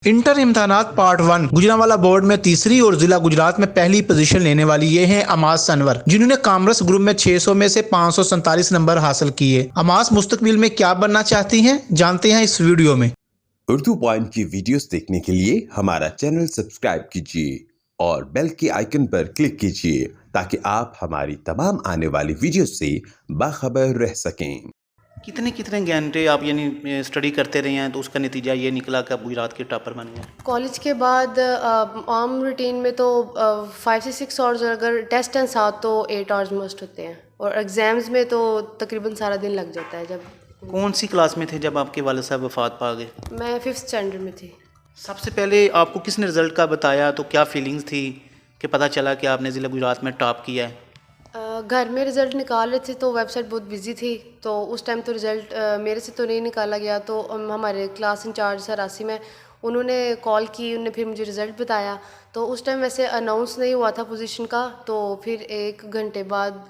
Inter इम्तिहानात part 1 Gujranwala board में तीसरी और जिला गुजरात में पहली पोजीशन लेने वाली ये हैं अमास अनवर, जिन्होंने कॉमर्स ग्रुप में 600 में से 547 नंबर हासिल किए। अमास मुस्तकबिल में क्या बनना चाहती हैं, जानते हैं इस वीडियो में। उर्दू पॉइंट की वीडियोस देखने के लिए हमारा चैनल सब्सक्राइब कीजिए और बेल के आइकन पर क्लिक कीजिए ताकि आप हमारी तमाम आने वाली वीडियोस से बाखबर रह सकें। कितने कितने घंटे आप यानी स्टडी करते रहे हैं तो उसका नतीजा ये निकला कि आप गुजरात के टॉपर बन गए? कॉलेज के बाद आम रूटीन में तो 5 से 6 आवर्स, अगर टेस्ट एंड साथ तो 8 आवर्स मस्ट होते हैं, और एग्ज़ाम्स में तो तकरीबन सारा दिन लग जाता है। जब कौन सी क्लास में थे जब आपके वालिद साहब वफात पा गए? मैं 5th स्टैंडर्ड में थी। सबसे पहले आपको किसने रिज़ल्ट का बताया, तो क्या फीलिंग्स थी कि पता चला कि आपने ज़िला गुजरात में टॉप किया है? घर में रिज़ल्ट निकाल रहे थे तो वेबसाइट बहुत बिजी थी, तो उस टाइम तो रिज़ल्ट मेरे से तो नहीं निकाला गया। तो हमारे क्लास इंचार्ज सर आसिम है, उन्होंने कॉल की, उन्होंने फिर मुझे रिज़ल्ट बताया। तो उस टाइम वैसे अनाउंस नहीं हुआ था पोजीशन का, तो फिर 1 घंटे बाद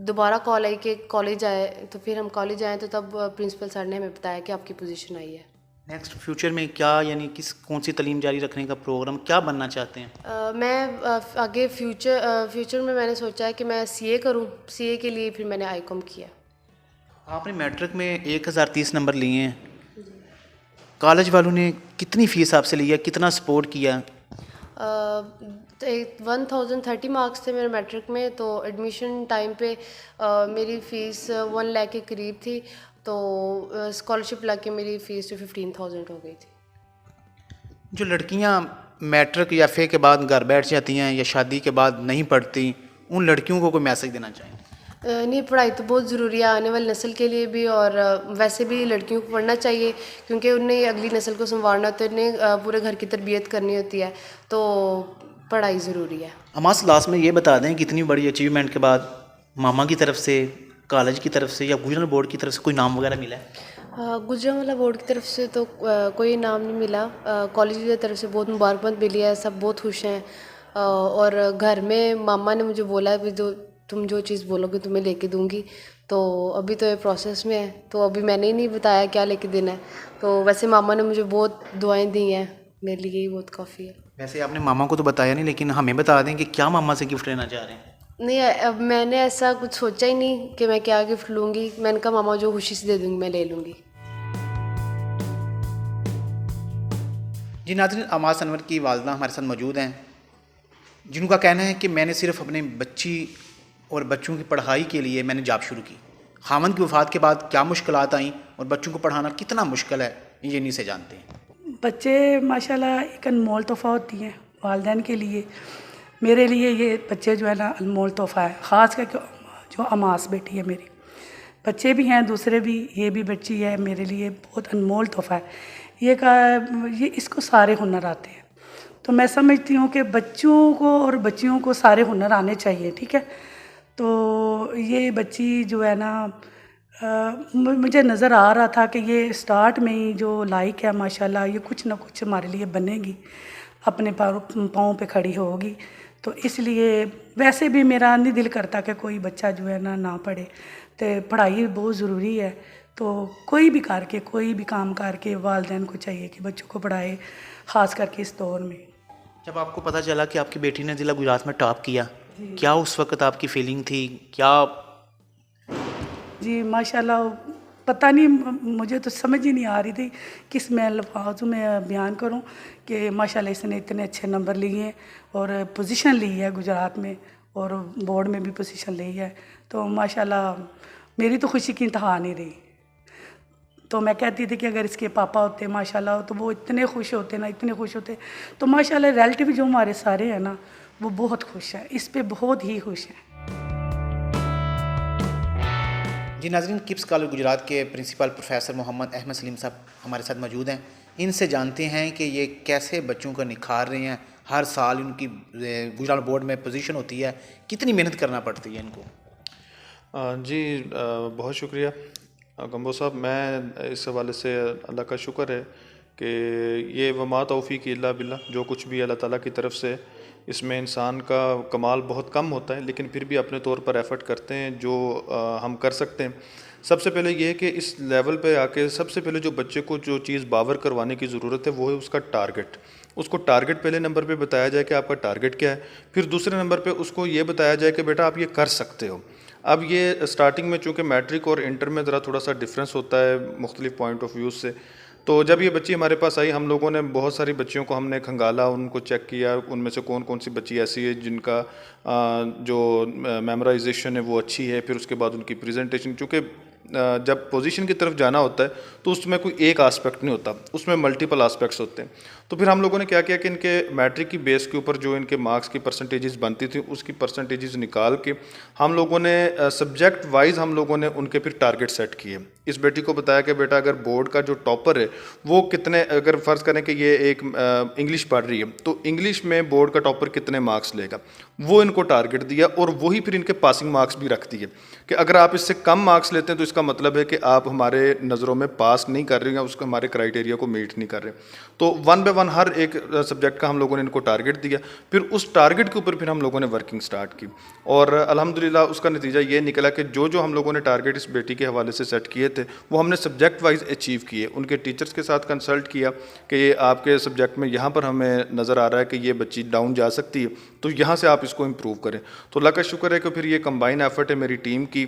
दोबारा कॉल आई कि कॉलेज आए। तो फिर हम कॉलेज आए तो तब प्रिंसिपल सर ने हमें बताया कि आपकी पोजीशन आई है। नेक्स्ट फ्यूचर में क्या यानी कौन सी तालीम जारी रखने का प्रोग्राम, क्या बनना चाहते हैं? मैं आगे फ्यूचर में मैंने सोचा है कि मैं सीए करूं। सीए के लिए फिर मैंने आईकॉम किया। आपने मैट्रिक में 1030 नंबर लिए हैं, कॉलेज वालों ने कितनी फ़ीस आपसे ली है, कितना सपोर्ट किया? 1030 मार्क्स थे मेरे मैट्रिक में, तो एडमिशन टाइम पे मेरी फ़ीस 1 लाख के करीब थी, तो स्कॉलरशिप लग के मेरी फ़ीस जो 15,000 हो गई थी। जो लड़कियां मैट्रिक या FA के बाद घर बैठ जाती हैं या शादी के बाद नहीं पढ़ती, उन लड़कियों को कोई मैसेज देना चाहें? नहीं, पढ़ाई तो बहुत ज़रूरी है आने वाली नस्ल के लिए भी, और वैसे भी लड़कियों को पढ़ना चाहिए, क्योंकि उन्हें अगली नस्ल को संवारना होता है, उन्हें पूरे घर की तरबियत करनी होती है, तो पढ़ाई ज़रूरी है। अमास लास्ट में ये बता दें कि इतनी बड़ी अचीवमेंट के बाद मामा की तरफ से, कॉलेज की तरफ से या गुजरात बोर्ड की तरफ से कोई नाम वगैरह मिला है? गुजरांवाला बोर्ड की तरफ से तो कोई इनाम नहीं मिला। कॉलेज की तरफ से बहुत मुबारकबाद मिली है, सब बहुत खुश हैं। और घर में मामा ने मुझे बोला है जो तुम जो चीज़ बोलोगे तुम्हें लेके दूंगी। तो अभी तो ये प्रोसेस में है, तो अभी मैंने ही नहीं बताया क्या लेके देना है। तो वैसे मामा ने मुझे बहुत दुआएं दी हैं, मेरे लिए ही बहुत काफ़ी है। वैसे आपने मामा को तो बताया नहीं, लेकिन हमें बता दें कि क्या मामा से गिफ्ट लेना चाह रहे हैं? नहीं, अब मैंने ऐसा कुछ सोचा ही नहीं कि मैं क्या गिफ्ट लूँगी। मैंने कहा मामा जो खुशी से दे दूँगी मैं ले लूँगी। जी नाज़रीन, अमास अनवर की वालदा हमारे साथ मौजूद हैं, जिनका कहना है कि मैंने सिर्फ अपने बच्ची और बच्चों की पढ़ाई के लिए मैंने जॉब शुरू की। खामन की वफ़ात के बाद क्या मुश्किलात आईं और बच्चों को पढ़ाना कितना मुश्किल है, ये नहीं से जानते हैं। बच्चे माशाल्लाह एक अनमोल तोहफ़ा होती हैं वालिदैन के लिए। मेरे लिए ये बच्चे जो है ना अनमोल तोहफ़ा है, ख़ास करके जो अमास बेटी है मेरी। बच्चे भी हैं दूसरे भी, ये भी बच्ची है, मेरे लिए बहुत अनमोल तोहफ़ा है। ये इसको सारे हुनर आते हैं, तो मैं समझती हूँ कि बच्चों को और बच्चियों को सारे हुनर आने चाहिए, ठीक है। तो ये बच्ची जो है ना मुझे नज़र आ रहा था कि ये स्टार्ट में ही जो लाइक है माशाल्लाह, ये कुछ ना कुछ हमारे लिए बनेगी, अपने पाँव पे खड़ी होगी। तो इसलिए वैसे भी मेरा नहीं दिल करता कि कोई बच्चा जो है ना पढ़े, तो पढ़ाई बहुत ज़रूरी है। तो कोई भी करके, कोई भी काम करके वालिदैन को चाहिए कि बच्चों को पढ़ाए, ख़ास करके इस दौर में। जब आपको पता चला कि आपकी बेटी ने ज़िला गुजरात में टॉप किया, क्या उस वक़्त आपकी फीलिंग थी? क्या? जी माशाल्लाह, पता नहीं, मुझे तो समझ ही नहीं आ रही थी किस मैं लफ्ज़ों में बयान करूं कि माशाल्लाह इसने इतने अच्छे नंबर लिए हैं और पोजीशन ली है गुजरात में, और बोर्ड में भी पोजीशन ली है। तो माशाल्लाह मेरी तो खुशी की इंतहा नहीं रही। तो मैं कहती थी कि अगर इसके पापा होते माशाल्लाह तो वो इतने खुश होते ना, इतने खुश होते। तो माशाल्लाह रिलेटिव जो हमारे सारे हैं ना, वो बहुत खुश हैं, इस पे बहुत ही खुश हैं। जी नाज़रीन, किप्स कॉलेज गुजरात के प्रिंसिपल प्रोफेसर मोहम्मद अहमद सलीम साहब हमारे साथ मौजूद हैं। इनसे जानते हैं कि ये कैसे बच्चों को निखार रहे हैं। हर साल उनकी गुजरात बोर्ड में पोजीशन होती है, कितनी मेहनत करना पड़ती है इनको? जी बहुत शुक्रिया गम्बो साहब। मैं इस हवाले से अल्लाह का शुक्र है कि ये वमा तौफ़ीक़ इल्ला बिल्लाह, जो कुछ भी अल्लाह ताला की तरफ से, इसमें इंसान का कमाल बहुत कम होता है, लेकिन फिर भी अपने तौर पर एफ़र्ट करते हैं जो हम कर सकते हैं। सबसे पहले ये है कि इस लेवल पे आके सबसे पहले जो बच्चे को जो चीज़ बावर करवाने की ज़रूरत है वो है उसका टारगेट। उसको टारगेट पहले नंबर पे बताया जाए कि आपका टारगेट क्या है, फिर दूसरे नंबर पे उसको ये बताया जाए कि बेटा आप ये कर सकते हो। अब ये स्टार्टिंग में चूँकि मैट्रिक और इंटर में ज़रा थोड़ा सा डिफरेंस होता है मुख्तलिफ पॉइंट ऑफ व्यू से, तो जब ये बच्ची हमारे पास आई हम लोगों ने बहुत सारी बच्चियों को हमने खंगाला, उनको चेक किया, उनमें से कौन कौन सी बच्ची ऐसी है जिनका जो मेमोराइजेशन है वो अच्छी है, फिर उसके बाद उनकी प्रेजेंटेशन, चूँकि जब पोजीशन की तरफ जाना होता है तो उसमें कोई एक आस्पेक्ट नहीं होता, उसमें मल्टीपल आस्पेक्ट्स होते हैं। तो फिर हम लोगों ने क्या किया कि इनके मैट्रिक की बेस के ऊपर जो इनके मार्क्स की परसेंटेजेस बनती थी उसकी परसेंटेजेस निकाल के हम लोगों ने सब्जेक्ट वाइज हम लोगों ने उनके फिर टारगेट सेट किए। इस बेटी को बताया कि बेटा अगर बोर्ड का जो टॉपर है वो कितने, अगर फ़र्ज़ करें कि ये एक इंग्लिश पढ़ रही है तो इंग्लिश में बोर्ड का टॉपर कितने मार्क्स लेगा, वो इनको टारगेट दिया और वही फिर इनके पासिंग मार्क्स भी रख दिए कि अगर आप इससे कम मार्क्स लेते हैं तो इसका मतलब है कि आप हमारे नज़रों में पास नहीं कर रहे हैं, उसको हमारे क्राइटेरिया को मीट नहीं कर रहे। तो 1 बाय 1 हर एक सब्जेक्ट का हम लोगों ने इनको टारगेट दिया, फिर उस टारगेट के ऊपर फिर हम लोगों ने वर्किंग स्टार्ट की और अल्हम्दुलिल्लाह उसका नतीजा ये निकला कि जो जो हम लोगों ने टारगेट इस बेटी के हवाले से सेट किए थे वो हमने सब्जेक्ट वाइज अचीव किए। उनके टीचर्स के साथ कंसल्ट किया कि ये आपके सब्जेक्ट में यहाँ पर हमें नज़र आ रहा है कि ये बच्ची डाउन जा सकती है, तो यहाँ से आप इसको इम्प्रूव करें। तो अल्लाह का शुक्र है कि फिर ये कंबाइन एफर्ट है मेरी टीम की।